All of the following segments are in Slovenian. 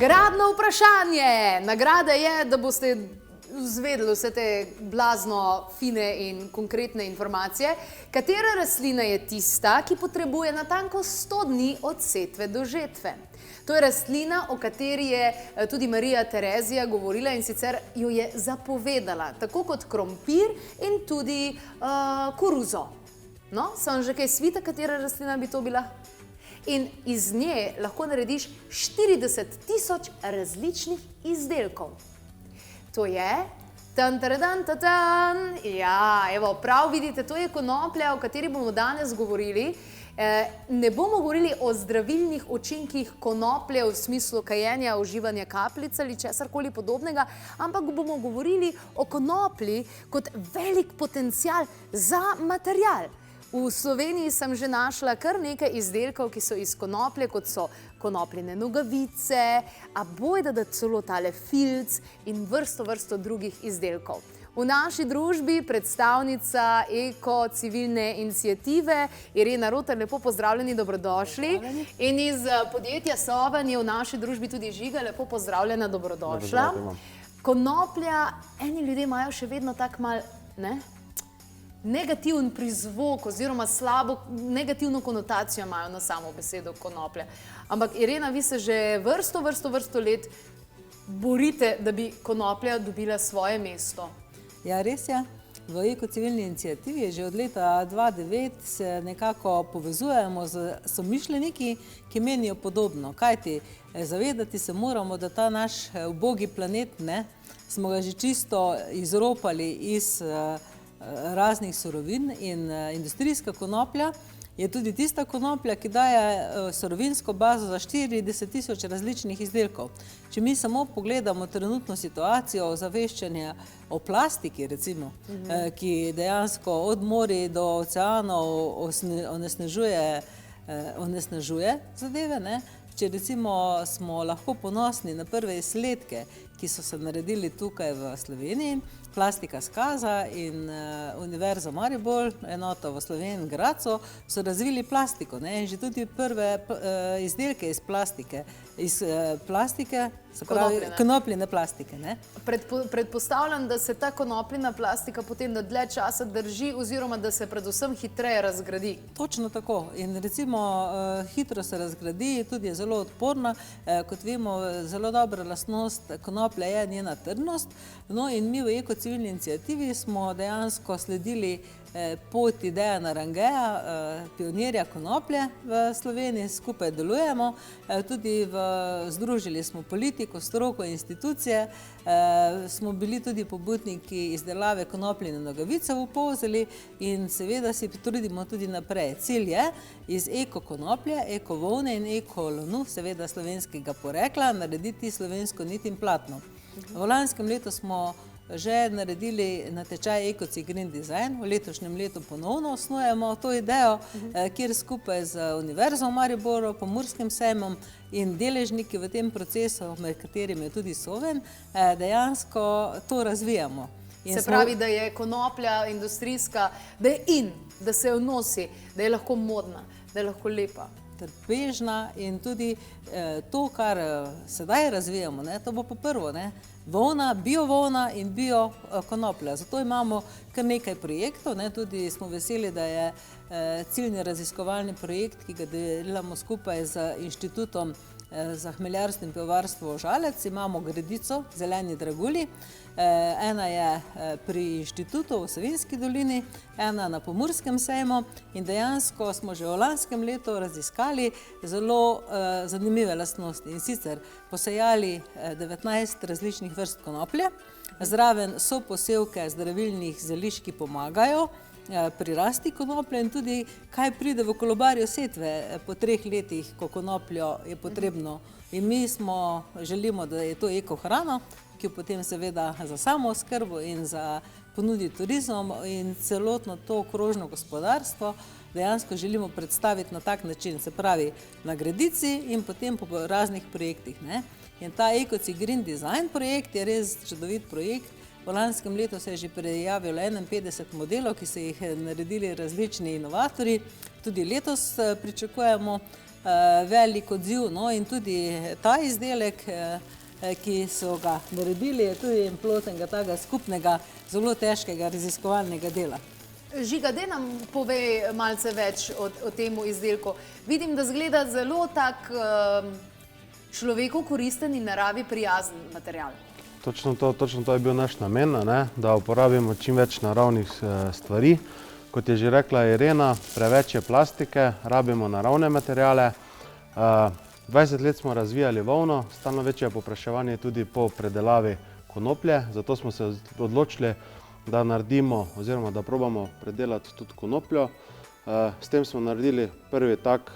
Nagradno vprašanje. Nagrada je, da boste izvedeli vse te blazno fine in konkretne informacije. Katera rastlina je tista, ki potrebuje natanko 100 dni od setve do žetve? To je rastlina, o kateri je tudi Marija Terezija govorila in sicer jo je zapovedala, tako kot krompir in tudi koruzo. No, sem že kaj svita, katera rastlina bi to bila? In iz nje lahko narediš 40.000 različnih izdelkov. To je, ja, evo, prav vidite, to je konoplja, o kateri bomo danes govorili. Ne bomo govorili o zdravilnih učinkih konoplje v smislu kajenja, uživanja kapljic ali česarkoli podobnega, ampak bomo govorili o konoplji kot velik potencial za material. V Sloveniji sem že našla kar nekaj izdelkov, ki so iz konoplje, kot so konopljine nogavice, a bojda da celo tale filc in vrsto drugih izdelkov. V naši družbi predstavnica eko-civilne iniciative Irena Rutar, lepo pozdravljeni, dobrodošli. In iz podjetja Soven je v naši družbi tudi Žiga, lepo pozdravljena, dobrodošla. Konoplja, eni ljudje imajo še vedno tak mal, ne? Negativen prizvok oziroma slabo, negativno konotacijo imajo na samo besedo konoplja. Ampak Irena, vi se že vrsto let borite, da bi konoplja dobila svoje mesto. Ja, res je. V eko-civilni iniciativi že od leta 2009 se nekako povezujemo z somišljeniki, ki menijo podobno. Kajti zavedati se moramo, da ta naš ubogi planet, ne, smo ga že čisto izropali iz raznih surovin in industrijska konoplja je tudi tista konoplja, ki daje surovinsko bazo za 40.000 različnih izdelkov. Če mi samo pogledamo trenutno situacijo ozaveščanja o plastiki, recimo, ki dejansko od morij do oceanov onesnažuje zadeve, ne? Če recimo smo lahko ponosni na prve izsledke, ki so se naredili tukaj v Sloveniji, Plastika Skaza in Univerza Maribor, enota v Sloveniji in Gradcu, so razvili plastiko, ne? In že tudi prve izdelke iz plastike, se pravi konopljine plastike, ne? Predpostavljam, da se ta konopljina plastika potem dlje časa drži oziroma da se predvsem hitreje razgradi. Točno tako. In recimo hitro se razgradi, tudi je zelo odporna. Kot vemo, zelo dobra lastnost konoplje je njena trdnost. No in mi v eko-civilni iniciativi smo dejansko sledili poti Dejana Rangeja, pionirja konoplje v Sloveniji, skupaj delujemo. Tudi združili smo politiko, stroko, institucije, smo bili tudi pobudniki izdelave konopljine nogavice v Polzeli in seveda si trudimo tudi naprej. Cilj je iz eko-konoplje, eko-volne in eko-lanu, seveda slovenskega porekla, narediti slovensko nit in platno. V lanskem letu smo že naredili natečaj Eko-ci Green Design, v letošnjem letu ponovno osnujemo to idejo, kjer skupaj z Univerzo v Mariboru, Pomurskim sejmom in deležniki v tem procesu, med katerimi je tudi Soven, dejansko to razvijamo. Se pravi, da je konoplja industrijska, da je in, da se jo nosi, da je lahko modna, da je lahko lepa. Trpežna in tudi to, kar sedaj razvijamo, to bo pa prvo, volna, biovolna in bio-konoplja. Zato imamo kar nekaj projektov, tudi smo veseli, da je ciljni raziskovalni projekt, ki ga delamo skupaj z Inštitutom za hmeljarstvo in pivovarstvo Žalec. Imamo gredico, zeleni dragulji. Ena je pri inštitutu v Savinjski dolini, ena na Pomurskem sejmu in dejansko smo že v lanskem letu raziskali zelo zanimive lastnosti. In sicer posejali 19 različnih vrst konoplje, zraven so posevke zdravilnih zelišč, ki pomagajo pri rasti konoplje in tudi kaj pride v kolobarju setve po 3 letih, ko konopljo je potrebno. In mi želimo, da je to ekohrana, ki potem seveda za samooskrbo in za ponuditi turizem in celotno to krožno gospodarstvo dejansko želimo predstaviti na tak način, se pravi na gredici in potem po raznih projektih. In ta Eko-ci Green Design projekt je res čudovit projekt. V lanskem letu se je že prijavilo 51 modelov, ki so jih naredili različni inovatorji. Tudi letos pričakujemo velik odziv, no, in tudi ta izdelek, ki so ga naredili, je tudi plod enega takega skupnega, zelo težkega raziskovalnega dela. Žiga, daj nam pove malce več o temu izdelku. Vidim, da zgleda zelo tak človeku koristen in naravi prijazen material. Točno to je bil naš namen, da uporabimo čim več naravnih stvari. Kot je že rekla Irena, preveč je plastike, rabimo naravne materiale. 20 let smo razvijali volno, stalno večje povpraševanje tudi po predelavi konoplje, zato smo se odločili, da naredimo oziroma da probamo predelati tudi konopljo. S tem smo naredili prvi tak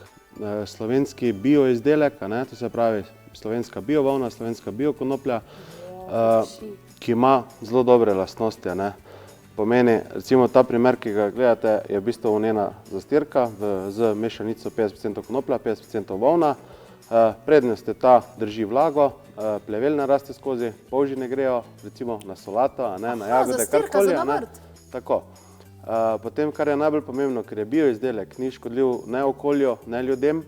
slovenski bioizdelek, to se pravi slovenska biovolna, slovenska biokonoplja, ki ima zelo dobre lastnosti. Pomeni, recimo ta primer, ki ga gledate, je v bistvu volnena zastirka z mešanico 50% konoplja, 50% volna. Prednost je ta, drži vlago, plevel ne raste skozi, polži ne grejo, recimo na solato, na jagode, karkoli. Tako. Potem, kar je najbolj pomembno, ker je bioizdelek, ni škodljiv ne okolju, ne ljudem,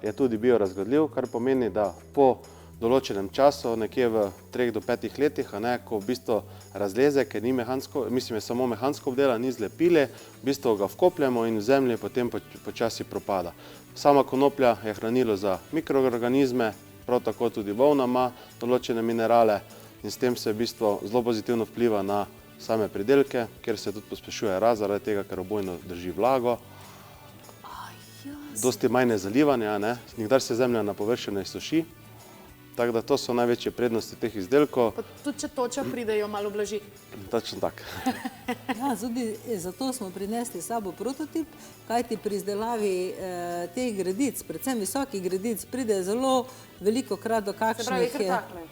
je tudi biorazgradljiv, kar pomeni, da po določenem času, nekje v 3 do 5 letih, ko v bistvu razleze, ker ni mehansko, mislim, je samo mehansko obdelan, ni zlepili, v bistvu ga vkopljamo in v zemlji potem počasi propada. Sama konoplja je hranilo za mikroorganizme, prav tako tudi volna ima določene minerale in s tem se v bistvu zelo pozitivno vpliva na same pridelke, kjer se tudi pospešuje rast, zaradi tega, ker obojno drži vlago. Dosti manj je zalivanja, nikdar se zemlja na površju ne izsuši. Tako da to so največje prednosti teh izdelkov. Pa tudi če toča pridejo, malo blaži. Točno tako. Ja, tudi zato smo prinesli s sabo prototip, kajti pri izdelavi teh gredic, predvsem visokih gredic, pride zelo veliko krat do kakšnih... Se pravi, kar takle.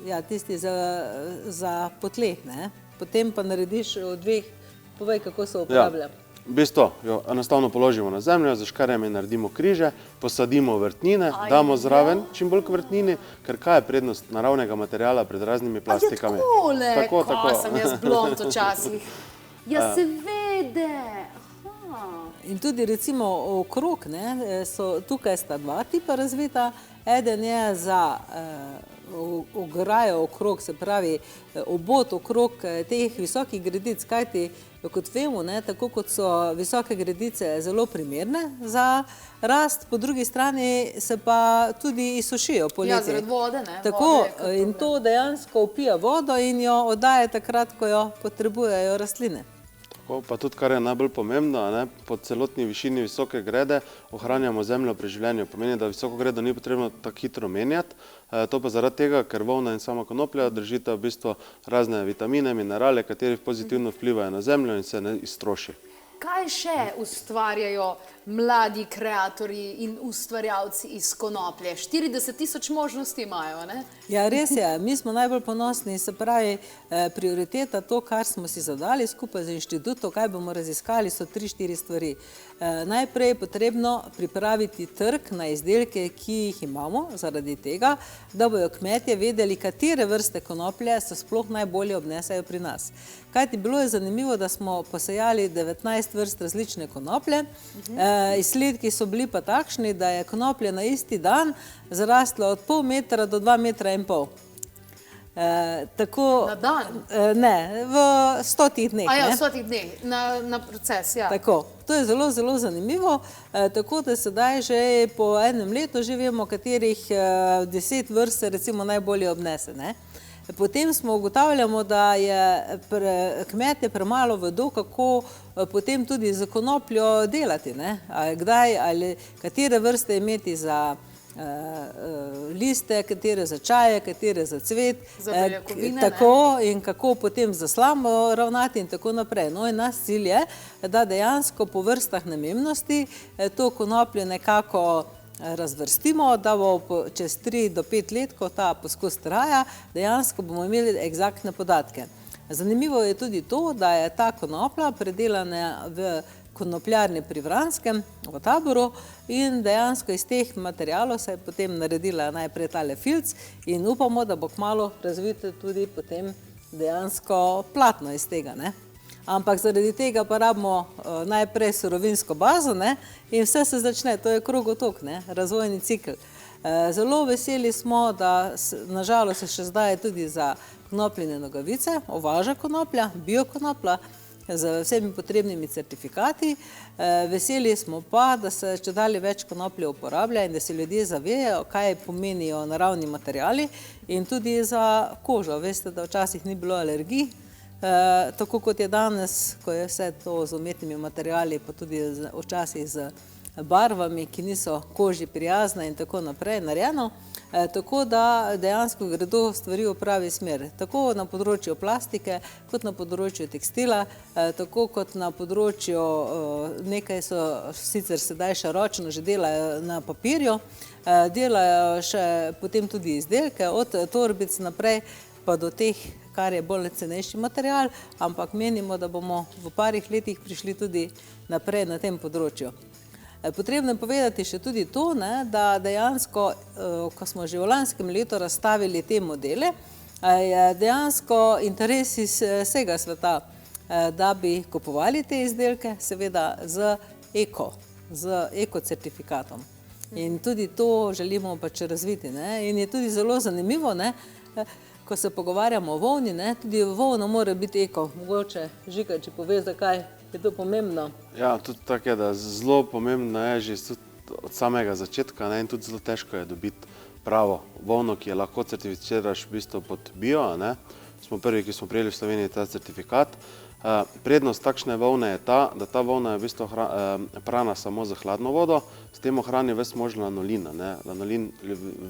Ja, tisti za potleh, Potem pa narediš v 2, povej, kako se uporablja. V bistvu jo enostavno položimo na zemljo, z škarjami naredimo križe, posadimo vrtnine, damo zraven čim bolj k vrtnini, ker kaj je prednost naravnega materijala pred raznimi plastikami? Tako, ko sem jaz blond včasih. Ja, seveda. In tudi recimo okrog, tukaj sta 2 tipa razvita, eden je za ograjo okrog, se pravi obod okrog teh visokih gredic, kajti kot vemo, tako kot so visoke gredice zelo primerne za rast, po drugi strani se pa tudi izsušijo poleti. Ja, zaradi vode, Tako, in to dejansko vpija vodo in jo oddaje takrat, ko jo potrebujejo rastline. Pa tudi, kar je najbolj pomembno, po celotni višini visoke grede ohranjamo zemljo pri življenju. Pomeni, da visoko gredo ni potrebno tako hitro menjati. To pa zaradi tega, ker volna in sama konoplja držita v bistvu razne vitamine, minerale, kateri pozitivno vplivajo na zemljo in se ne iztroši. Kaj še ustvarjajo mladi kreatorji in ustvarjalci iz konoplje? 40 000 možnosti imajo, ne? Ja, res je. Mi smo najbolj ponosni, se pravi, prioriteta, to, kar smo si zadali skupaj z inštitutom, kaj bomo raziskali, so 3-4 stvari. Najprej je potrebno pripraviti trg na izdelke, ki jih imamo, zaradi tega, da bojo kmetje vedeli, katere vrste konoplje se sploh najbolje obnesajo pri nas. Kajti bilo je zanimivo, da smo posejali 19 vrst različne konoplje. Izsledki so bili pa takšni, da je konoplje na isti dan zarastlo od pol metra do 2,5 metra. Na dan? Ne, v 100 dneh. A ja, v 100 dneh, na proces, ja. Tako, to je zelo, zelo zanimivo, tako da sedaj že po enem letu že vemo, katerih 10 vrst se recimo najbolje obnese, Potem smo ugotavljamo, da je kmetje premalo vedo, kako potem tudi z konopljo delati, Kdaj ali katere vrste imeti za liste, katere za čaje, katere za cvet, za beljakovine, tako in kako potem za slamo ravnati in tako naprej. No in naš cilj je, da dejansko po vrstah namembnosti to konoplje nekako razvrstimo, da bo čez 3 do 5 let, ko ta poskus traja, dejansko bomo imeli eksaktne podatke. Zanimivo je tudi to, da je ta konoplja predelana v konopljarni pri Vranskem, v Taboru, in dejansko iz teh materialov se je potem naredila najprej tale filc in upamo, da bo kmalu razvito tudi potem dejansko platno iz tega, Ampak zaradi tega pa rabimo najprej surovinsko bazo, ne, in vse se začne, to je krogotok, ne, razvojni cikl. Zelo veseli smo, da nažalost se še zdaj tudi za konopljine nogavice uvaža konoplja, biokonoplja, z vsemi potrebnimi certifikati. Veseli smo pa, da se čedalje več konoplje uporablja in da se ljudje zavedajo, kaj pomenijo naravni materiali in tudi za kožo. Veste, da včasih ni bilo alergij, tako kot je danes, ko je vse to z umetnimi materiali, pa tudi včasih z barvami, ki niso koži prijazne in tako naprej narejeno. Tako da dejansko gredo stvari v pravi smer. Tako na področju plastike, kot na področju tekstila, tako kot na področju, nekaj so sicer sedaj še ročno že delajo na papirju, delajo še potem tudi izdelke, od torbic naprej pa do teh, kar je bolj cenejši material, ampak menimo, da bomo v parih letih prišli tudi naprej na tem področju. Potrebno je povedati še tudi to, ne, da dejansko, ko smo že v lanskem letu razstavili te modele, je dejansko interes iz vsega sveta, da bi kupovali te izdelke, seveda z eko certifikatom. In tudi to želimo pač razviti, ne. In je tudi zelo zanimivo, ne, ko se pogovarjamo o volni, ne, tudi volna mora biti eko. Mogoče Žiga, če pove, zakaj je to pomembno. Ja, tudi tako je, da zelo pomembno je že od samega začetka, ne, in tudi zelo težko je dobiti pravo volno, ki je lahko certificiraš v bistvu pod bio, ne. Smo prvi, ki smo prejeli v Sloveniji ta certifikat. Prednost takšne volne je ta, da ta volna je v bistvu prana samo z hladno vodo, s tem ohrani ves možen lanolin, ne. Lanolin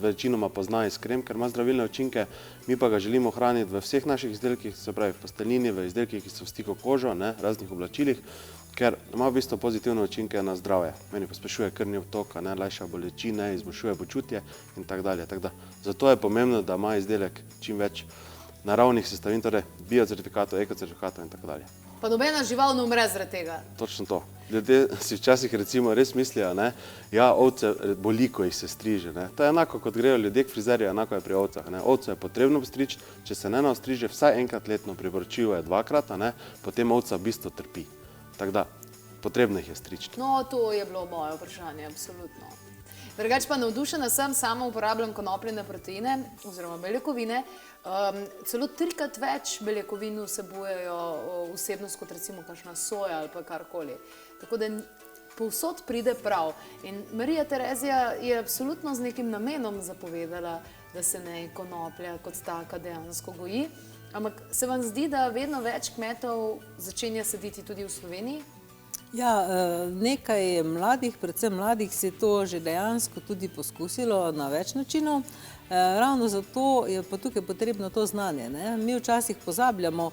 večinoma pozna iz krem, ker ima zdravilne učinke, mi pa ga želimo ohraniti v vseh naših izdelkih, se pravi v pastelini, v izdelkih, ki so v stiku kožo, ne, raznih oblačilih, ker ima v bistvu pozitivne učinke na zdravje. Meni pospešuje krvni obtok, ne, lajša bolečine, izboljšuje počutje in tako dalje. Zato je pomembno, da ima izdelek čim več naravnih sestavin, torej biocertifikatov, ekocertifikatov in tako dalje. Pa nobena žival ne umre zaradi tega. Točno to. Ljudje si včasih recimo res mislijo, ne, ja, ovce boli, ko jih se striže, ne. To je enako, kot grejo ljudje k frizerju, enako je pri ovcah, ne. Ovce je potrebno striči, če se ne ostriže vsaj enkrat letno, priporočljivo je dvakrat, ne, potem ovca v bistvu trpi. Tako da, potrebno jih je striči. No, to je bilo moje vprašanje, absolutno. Drugače pa navdušena sem, sama uporabljam konopljine proteine oziroma beljakovine. Celo 3-krat več beljakovin vsebujejo vsebnost kot recimo kakšna soja ali pa karkoli. Tako da povsod pride prav. In Marija Terezija je absolutno z nekim namenom zapovedala, da se ne konoplja kot taka dejansko goji. Ampak se vam zdi, da vedno več kmetov začenja saditi tudi v Sloveniji? Ja, nekaj mladih, predvsem mladih, si to že dejansko tudi poskusilo na več načinov. Ravno zato je pa tukaj potrebno to znanje, ne. Mi včasih pozabljamo,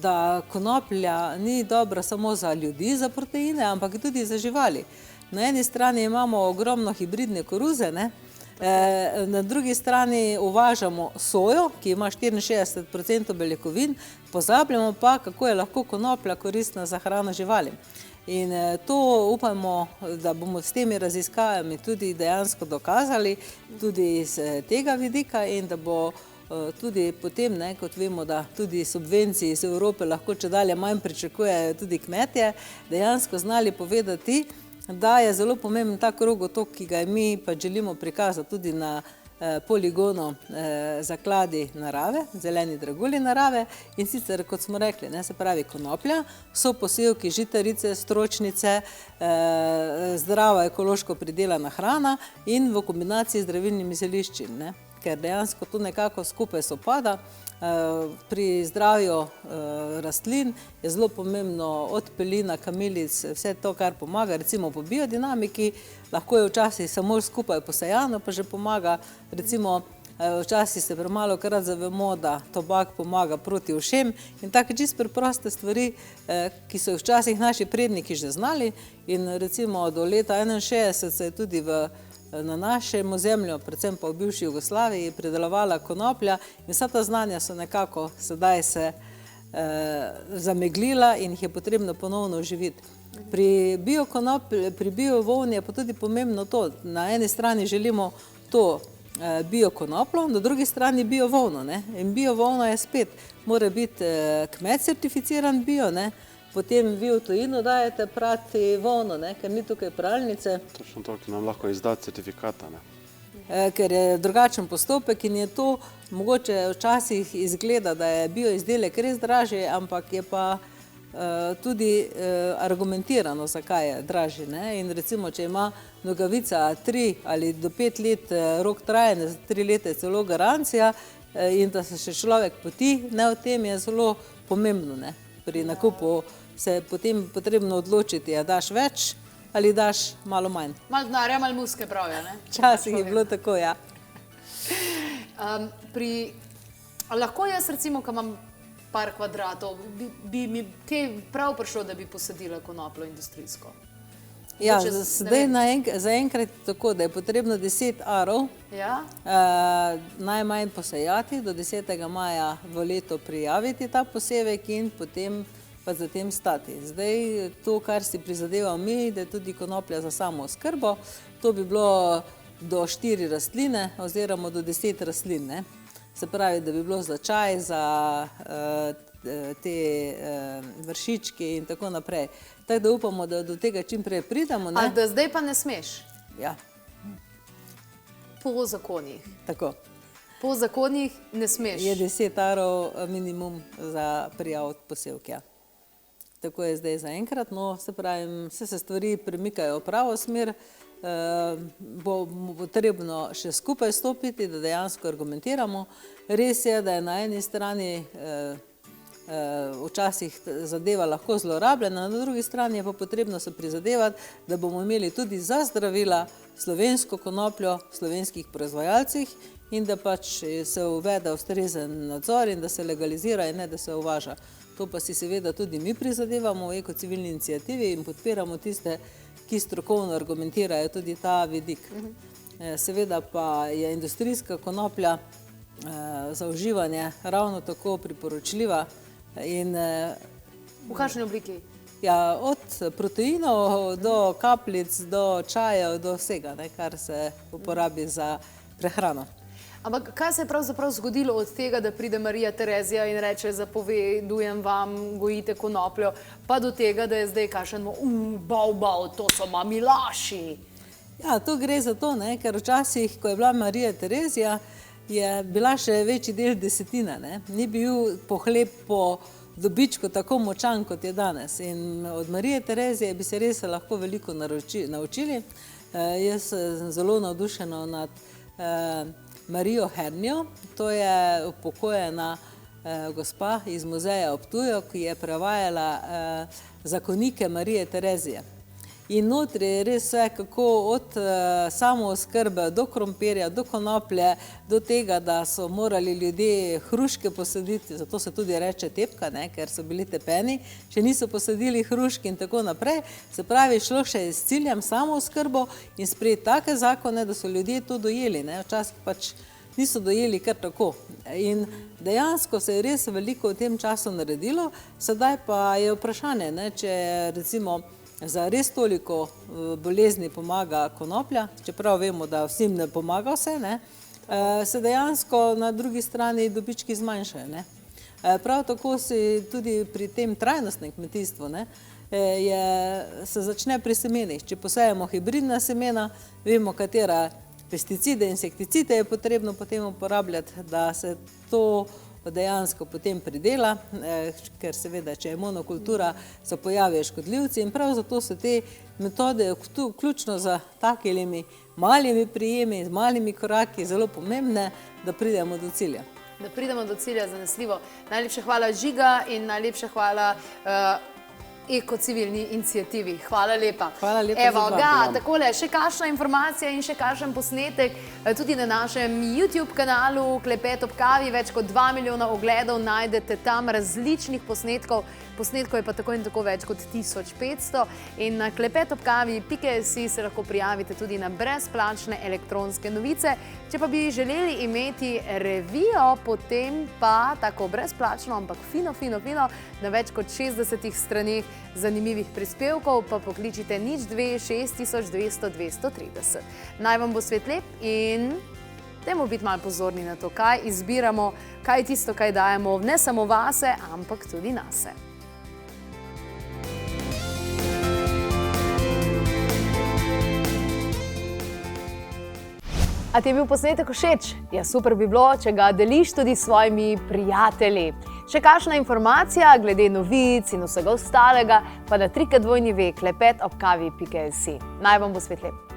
da konoplja ni dobra samo za ljudi, za proteine, ampak tudi za živali. Na eni strani imamo ogromno hibridne koruze, ne. Na drugi strani uvažamo sojo, ki ima 64% beljakovin, pozabljamo pa, kako je lahko konoplja koristna za hrano živali. In to upamo, da bomo s temi raziskavami tudi dejansko dokazali, tudi iz tega vidika in da bo tudi potem, ne, kot vemo, da tudi subvencij iz Evrope lahko čedalje manj pričakujejo tudi kmetje, dejansko znali povedati, da je zelo pomemben ta krogotok, ki ga mi pa želimo prikazati tudi na poligonu zakladi narave, zeleni dragulji narave, in sicer, kot smo rekli, ne, se pravi konoplja, so posevki, žitarice, stročnice, zdrava ekološko pridelana hrana in v kombinaciji z zdravilnimi zelišči, ne, ker dejansko to nekako skupaj sopada. Pri zdravju rastlin je zelo pomembno od pelina, kamilic, vse to, kar pomaga, recimo po biodinamiki, lahko je včasih samo skupaj posejano, pa že pomaga, recimo včasih se premalokrat zavemo, da tobak pomaga proti ušem in take čisto preproste stvari, ki so včasih naši predniki že znali in recimo do leta 1961 se je tudi na našem ozemlju, predvsem pa v bivši Jugoslaviji, pridelovala konoplja in vsa ta znanja so nekako sedaj se zameglila in jih je potrebno ponovno oživiti. Pri biovolni je pa tudi pomembno to, na eni strani želimo to biokonoplo, na drugi strani biovolno, ne. In biovolno je spet, mora biti kmet certificiran bio, ne. potem vi v tujino dajete prati volno, ne, ker ni tukaj pralnice. Točno to, ki nam lahko izda certifikata, ne. Ker je drugačen postopek in je to mogoče včasih izgleda, da je bio izdelek res dražji, ampak je pa tudi argumentirano, zakaj je dražji, ne? In recimo, če ima nogavica 3 ali do 5 let rok trajanja, 3 leta je celo garancija in da se še človek poti, ne, v tem je zelo pomembno, ne? Pri nakupu se je potem potrebno odločiti, a daš več ali daš malo manj. Malo denarja, malo muske pravijo, ne? Včasih je bilo tako, ja. Lahko jaz recimo, ko imam par kvadratov, bi mi kaj prav prišlo, da bi posadila konopljo industrijsko? Ja, Mogoče zdaj zaenkrat je tako, da je potrebno 10 arov Ja? najmanj posejati, do 10. maja v leto prijaviti ta posevek in potem pa zatem stati. Zdaj to, kar si prizadeval mi, da je tudi konoplja za samo oskrbo, to bi bilo do 4 rastline oziroma do 10 rastlin, ne? Se pravi, da bi bilo za čaj, za te vršički in tako naprej. Tako da upamo, da do tega čim prej pridemo, ne? A da zdaj pa ne smeš? Ja, Po zakonih. tako. Po zakonih ne smeš. Je 10 arov minimum za prijav posevk, ja. Tako je zdaj zaenkrat, no, se pravim, vse se stvari premikajo v pravo smer, bo potrebno še skupaj stopiti, da dejansko argumentiramo. Res je, da je na eni strani včasih zadeva lahko zlorabljena, na drugi strani je pa potrebno se prizadevati, da bomo imeli tudi za zdravila slovensko konopljo v slovenskih proizvajalcih in da pač se uvede ustrezen nadzor in da se legalizira in ne, da se uvaža. To pa si seveda tudi mi prizadevamo v ekocivilni iniciativi in podpiramo tiste, ki strokovno argumentirajo tudi ta vidik. Seveda pa je industrijska konoplja za uživanje ravno tako priporočljiva in V kakšni obliki? ja, od proteinov do kapljic, do čajev, do vsega, ne, kar se uporabi za prehrano. Ampak kaj se je pravzaprav zgodilo od tega, da pride Marija Terezija in reče, zapovedujem vam, gojite konopljo, pa do tega, da je zdaj kakšen bav, to so mamilaši. Ja, to gre za to, ne, ker včasih, ko je bila Marija Terezija, je bila še večji del desetina, ne. Ni bil pohlep po dobičku tako močan, kot je danes. In od Marije Terezije bi se res lahko veliko naučili. Jaz sem zelo navdušena nad Marijo Hernjo, to je upokojena gospa iz muzeja v Ptuju, ki je prevajala zakonike Marije Terezije. In notri je res vse, kako od samooskrbe do krompirja, do konoplje, do tega, da so morali ljudje hruške posaditi, zato se tudi reče tepka, ne, ker so bili tepeni, če niso posadili hruške in tako naprej. Se pravi, šlo še s ciljem samooskrbo in sprejeti take zakone, da so ljudje to dojeli, ne. Včasih pač niso dojeli kar tako. In dejansko se je res veliko v tem času naredilo, sedaj pa je vprašanje, ne, če recimo za res toliko bolezni pomaga konoplja, čeprav vemo, da vsem ne pomaga vse, ne, se dejansko na drugi strani dobički zmanjšajo, ne. Prav tako si tudi pri tem trajnostnem kmetijstvu, ne, se začne pri semenih. Če posejemo hibridna semena, vemo, katera pesticide, insekticide je potrebno potem uporabljati, da se to dejansko potem pridela, ker seveda, če je monokultura, se pojavijo škodljivci in prav zato so te metode, vključno z takimi malimi prijemi, z malimi koraki, zelo pomembne, da pridemo do cilja. Da pridemo do cilja zanesljivo. Najlepša hvala Žiga in najlepša hvala ekocivilni iniciativi. Hvala lepa. Hvala lepa Evo za ga, vabilo. takole, še kakšna informacija in še kakšen posnetek tudi na našem YouTube kanalu Klepet ob kavi. Več kot 2 milijona ogledov najdete tam različnih posnetkov. Posnetkov je pa tako in tako več kot 1500 in na klepetobkavi.si se lahko prijavite tudi na brezplačne elektronske novice. Če pa bi želeli imeti revijo, potem pa tako brezplačno, ampak fino, na več kot 60 straneh zanimivih prispevkov, pa pokličite 02 6200 230. Naj vam bo svet lep in dajmo biti malo pozorni na to, kaj izbiramo, kaj je tisto, kaj dajemo ne samo vase, ampak tudi nase. A ti je bil posnetek všeč? Ja, super bi bilo, če ga deliš tudi s svojimi prijatelji. Še kakšna informacija glede novic in vsega ostalega, pa na www.klepetobkavi.si. Naj vam bo svet lep.